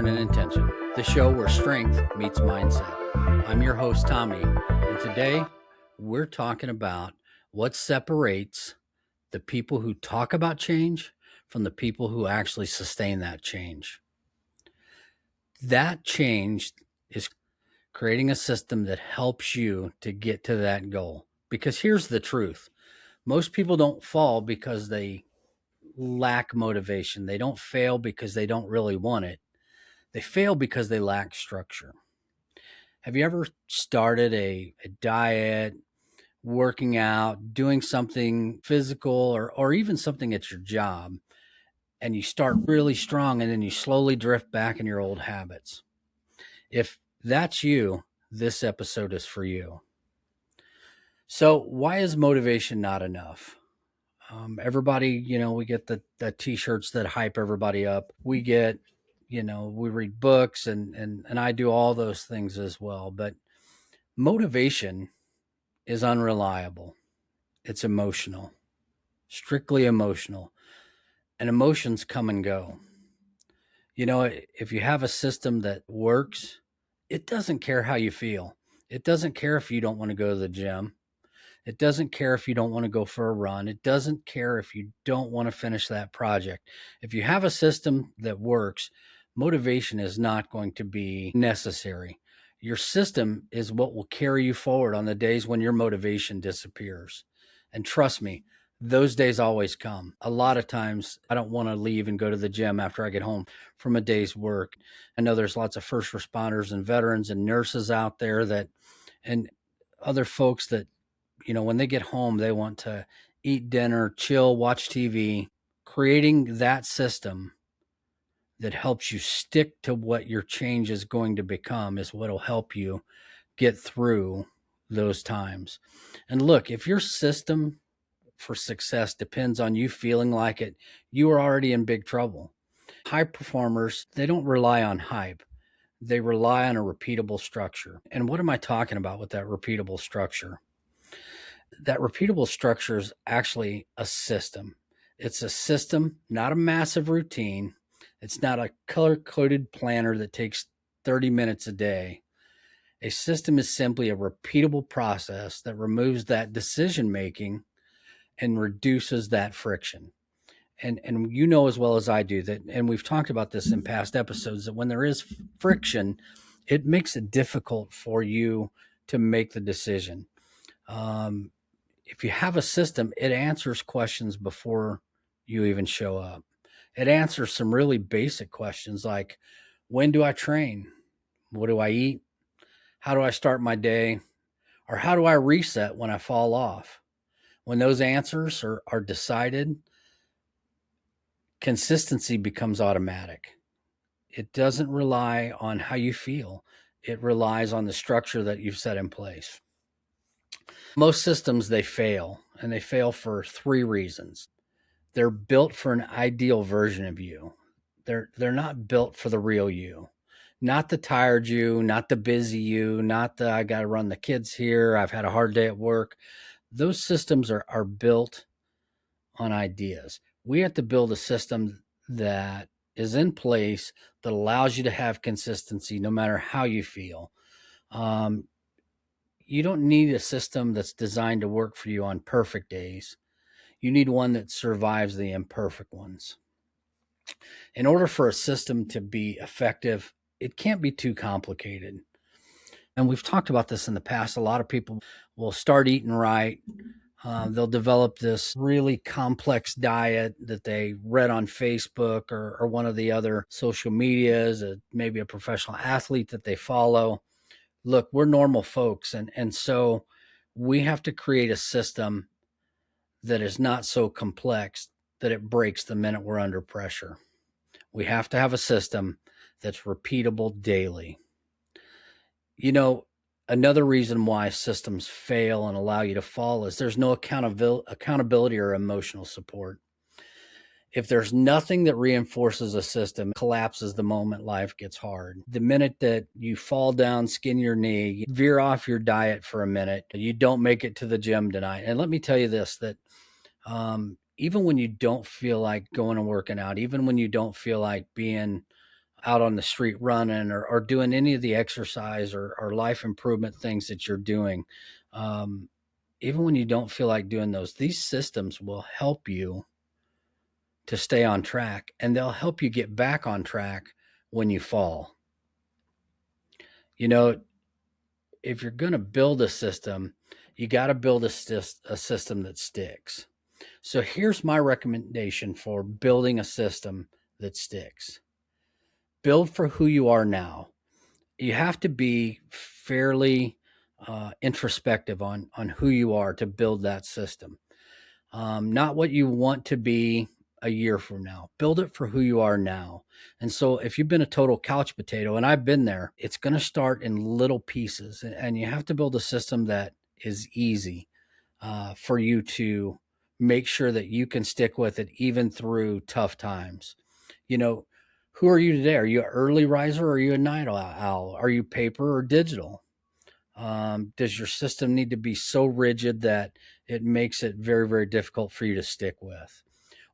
Turn and Intention, the show where strength meets mindset. I'm your host, Tommy, and today we're talking about what separates the people who talk about change from the people who actually sustain that change. That change is creating a system that helps you to get to that goal. Because here's the truth. Most people don't fall because they lack motivation. They don't fail because they don't really want it. They fail because they lack structure. Have you ever started a diet, working out, doing something physical or even something at your job, and you start really strong and then you slowly drift back in your old habits? If that's you, this episode is for you. So why is motivation not enough? Everybody, we get the t-shirts that hype everybody up. We get, we read books and I do all those things as well. But motivation is unreliable. It's emotional, strictly emotional, and emotions come and go. If you have a system that works, it doesn't care how you feel. It doesn't care if you don't want to go to the gym. It doesn't care if you don't want to go for a run. It doesn't care if you don't want to finish that project. If you have a system that works, motivation is not going to be necessary. Your system is what will carry you forward on the days when your motivation disappears. And trust me, those days always come. A lot of times I don't want to leave and go to the gym after I get home from a day's work. I know there's lots of first responders and veterans and nurses out there and other folks that, when they get home, they want to eat dinner, chill, watch TV. Creating that system that helps you stick to what your change is going to become is what will help you get through those times. And look, if your system for success depends on you feeling like it, you are already in big trouble. High performers, they don't rely on hype. They rely on a repeatable structure. And what am I talking about with that repeatable structure? That repeatable structure is actually a system. It's a system, not a massive routine. It's not a color-coded planner that takes 30 minutes a day. A system is simply a repeatable process that removes that decision-making and reduces that friction. And you know as well as I do that, and we've talked about this in past episodes, that when there is friction, it makes it difficult for you to make the decision. If you have a system, it answers questions before you even show up. It answers some really basic questions like, when do I train? What do I eat? How do I start my day? Or how do I reset when I fall off? When those answers are decided, consistency becomes automatic. It doesn't rely on how you feel. It relies on the structure that you've set in place. Most systems, they fail, and they fail for three reasons. They're built for an ideal version of you. They're not built for the real you. Not the tired you, not the busy you, not the I got to run the kids here, I've had a hard day at work. Those systems are built on ideas. We have to build a system that is in place that allows you to have consistency no matter how you feel. You don't need a system that's designed to work for you on perfect days. You need one that survives the imperfect ones. In order for a system to be effective, it can't be too complicated. And we've talked about this in the past. A lot of people will start eating right. They'll develop this really complex diet that they read on Facebook or one of the other social medias, maybe a professional athlete that they follow. Look, we're normal folks. And so we have to create a system that is not so complex that it breaks the minute we're under pressure. We have to have a system that's repeatable daily. Another reason why systems fail and allow you to fall is there's no accountability or emotional support. If there's nothing that reinforces a system, it collapses the moment life gets hard. The minute that you fall down, skin your knee, you veer off your diet for a minute, you don't make it to the gym tonight. And let me tell you this, that even when you don't feel like going and working out, even when you don't feel like being out on the street running or doing any of the exercise or life improvement things that you're doing, um, even when you don't feel like doing those, these systems will help you to stay on track, and they'll help you get back on track when you fall. You know, if you're going to build a system, you got to build a system that sticks. So here's my recommendation for building a system that sticks. Build for who you are now. You have to be fairly introspective on who you are to build that system. Not what you want to be a year from now. Build it for who you are now. And so if you've been a total couch potato, and I've been there, it's going to start in little pieces. And you have to build a system that is easy for you to make sure that you can stick with it even through tough times. You know, who are you today? Are you an early riser or are you a night owl? Are you paper or digital? Does your system need to be so rigid that it makes it very, very difficult for you to stick with?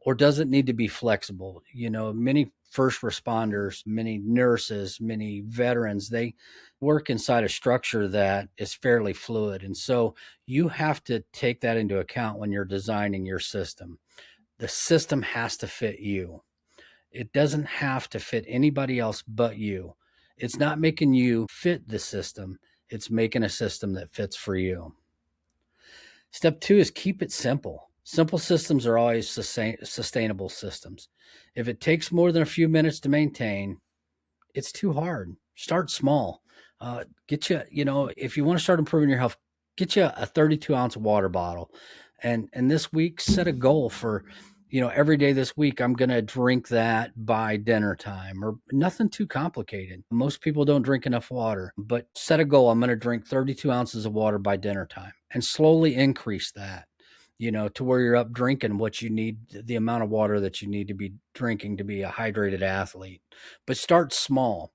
Or does it need to be flexible? You know, many first responders, many nurses, many veterans, they work inside a structure that is fairly fluid. And so you have to take that into account when you're designing your system. The system has to fit you. It doesn't have to fit anybody else but you. It's not making you fit the system, it's making a system that fits for you. Step two is keep it simple. Simple systems are always sustainable systems. If it takes more than a few minutes to maintain, it's too hard. Start small. Get you, if you want to start improving your health, get you a 32-ounce water bottle. And this week, set a goal for, every day this week, I'm going to drink that by dinner time, or nothing too complicated. Most people don't drink enough water, but set a goal. I'm going to drink 32 ounces of water by dinner time and slowly increase that, to where you're up drinking what you need, the amount of water that you need to be drinking to be a hydrated athlete. But start small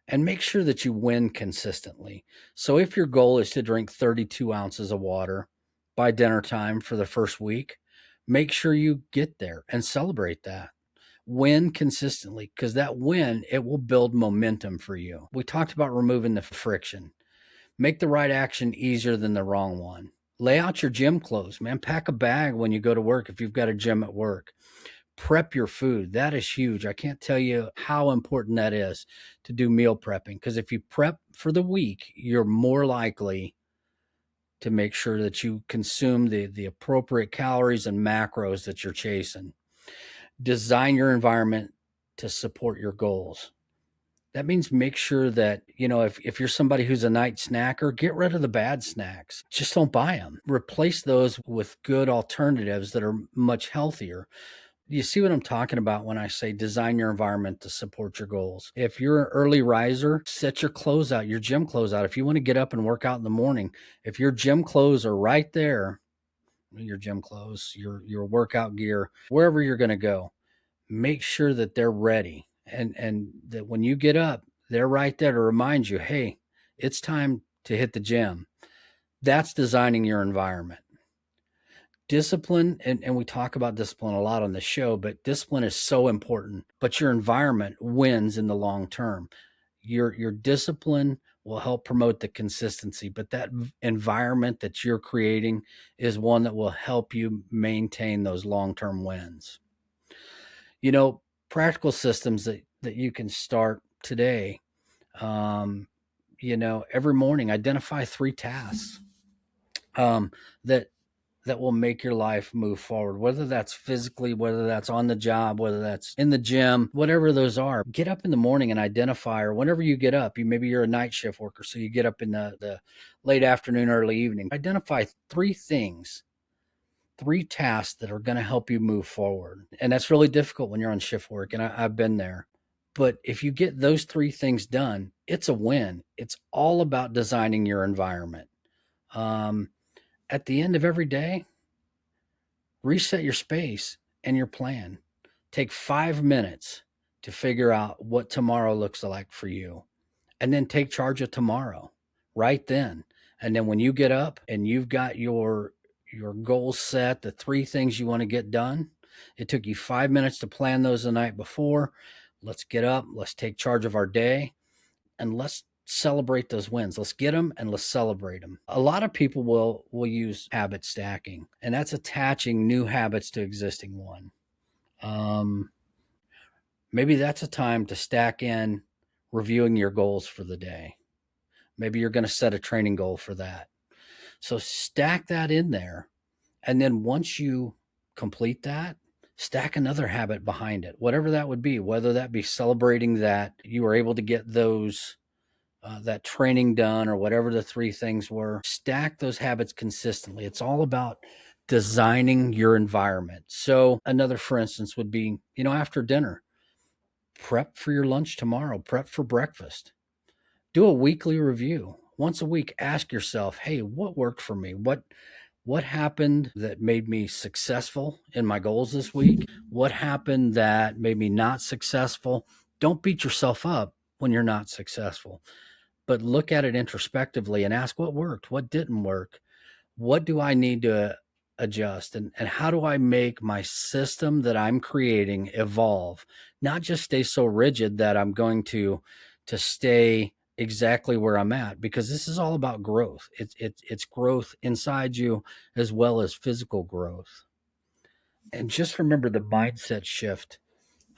and make sure that you win consistently. So if your goal is to drink 32 ounces of water by dinner time for the first week, make sure you get there and celebrate that. Win consistently, because that win, it will build momentum for you. We talked about removing the friction. Make the right action easier than the wrong one. Lay out your gym clothes, man. Pack a bag when you go to work if you've got a gym at work. Prep your food. That is huge. I can't tell you how important that is to do meal prepping, because if you prep for the week, you're more likely to make sure that you consume the appropriate calories and macros that you're chasing. Design your environment to support your goals. That means make sure that, if you're somebody who's a night snacker, get rid of the bad snacks. Just don't buy them. Replace those with good alternatives that are much healthier. You see what I'm talking about when I say design your environment to support your goals? If you're an early riser, set your clothes out, your gym clothes out. If you want to get up and work out in the morning, if your gym clothes are right there, your gym clothes, your workout gear, wherever you're going to go, make sure that they're ready. And that when you get up, they're right there to remind you, hey, it's time to hit the gym. That's designing your environment. Discipline, and we talk about discipline a lot on the show, but discipline is so important. But your environment wins in the long term. Your discipline will help promote the consistency, but that environment that you're creating is one that will help you maintain those long-term wins. Practical systems that you can start today. Every morning, identify 3 tasks that will make your life move forward, whether that's physically, whether that's on the job, whether that's in the gym, whatever those are. Get up in the morning and identify, or whenever you get up, maybe you're a night shift worker, so you get up in the late afternoon, early evening. Identify 3 things, 3 tasks that are going to help you move forward. And that's really difficult when you're on shift work, and I've been there. But if you get those 3 things done, it's a win. It's all about designing your environment. At the end of every day, reset your space and your plan. Take 5 minutes to figure out what tomorrow looks like for you, and then take charge of tomorrow right then. And then when you get up and you've got your goals set, the 3 things you want to get done, it took you 5 minutes to plan those the night before. Let's get up, let's take charge of our day, and let's celebrate those wins. Let's get them and let's celebrate them. A lot of people will use habit stacking, and that's attaching new habits to existing one. Maybe that's a time to stack in reviewing your goals for the day. Maybe you're going to set a training goal for that. So stack that in there. And then once you complete that, stack another habit behind it, whatever that would be, whether that be celebrating that you were able to get those that training done, or whatever the three things were. Stack those habits consistently. It's all about designing your environment. So another, for instance, would be, after dinner, prep for your lunch tomorrow, prep for breakfast. Do a weekly review. Once a week, ask yourself, hey, what worked for me? What happened that made me successful in my goals this week? What happened that made me not successful? Don't beat yourself up when you're not successful, but look at it introspectively and ask what worked, what didn't work, what do I need to adjust, and how do I make my system that I'm creating evolve, not just stay so rigid that I'm going to stay exactly where I'm at, because this is all about growth. It's growth inside you as well as physical growth. And just remember the mindset shift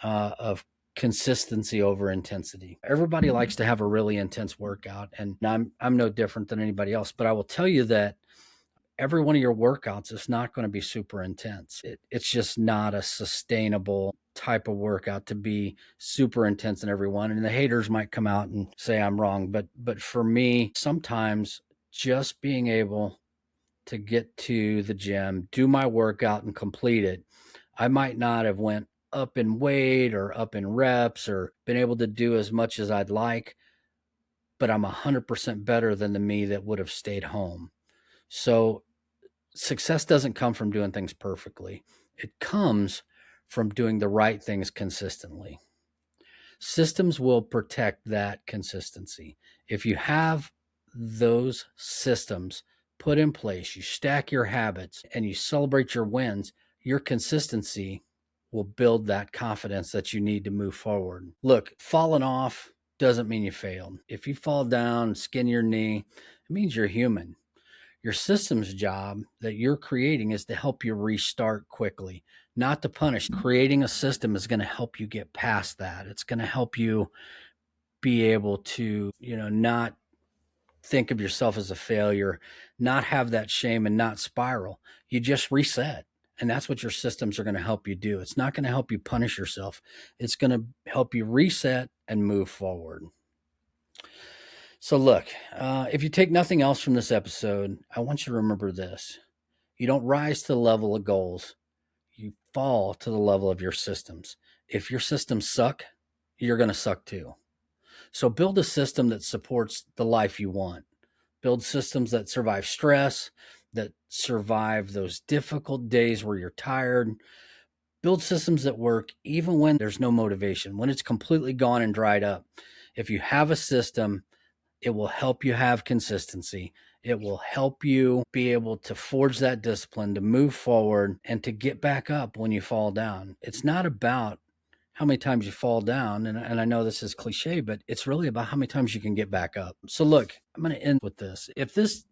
of consistency over intensity. Everybody likes to have a really intense workout, and I'm no different than anybody else, but I will tell you that every one of your workouts is not going to be super intense. It's just not a sustainable type of workout to be super intense in every one. And the haters might come out and say I'm wrong, but for me, sometimes just being able to get to the gym, do my workout and complete it, I might not have went up in weight or up in reps or been able to do as much as I'd like, but I'm 100% better than the me that would have stayed home. So success doesn't come from doing things perfectly. It comes from doing the right things consistently. Systems will protect that consistency. If you have those systems put in place, you stack your habits and you celebrate your wins, your consistency will build that confidence that you need to move forward. Look, falling off doesn't mean you failed. If you fall down, skin your knee, it means you're human. Your system's job that you're creating is to help you restart quickly, not to punish. Creating a system is going to help you get past that. It's going to help you be able to, not think of yourself as a failure, not have that shame, and not spiral. You just reset. And that's what your systems are going to help you do. It's not going to help you punish yourself. It's going to help you reset and move forward. So look, if you take nothing else from this episode, I want you to remember this. You don't rise to the level of goals. You fall to the level of your systems. If your systems suck, you're going to suck too. So build a system that supports the life you want. Build systems that survive stress, that survive those difficult days where you're tired. Build systems that work even when there's no motivation, when it's completely gone and dried up. If you have a system, it will help you have consistency. It will help you be able to forge that discipline, to move forward, and to get back up when you fall down. It's not about how many times you fall down, and I know this is cliche, but it's really about how many times you can get back up. So look, I'm going to end with this. If this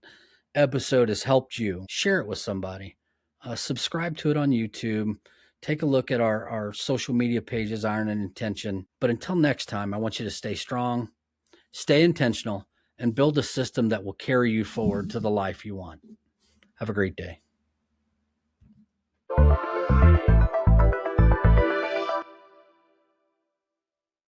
episode has helped you, share it with somebody. Subscribe to it on YouTube. Take a look at our social media pages, Iron and Intention. But until next time, I want you to stay strong, stay intentional, and build a system that will carry you forward to the life you want. Have a great day.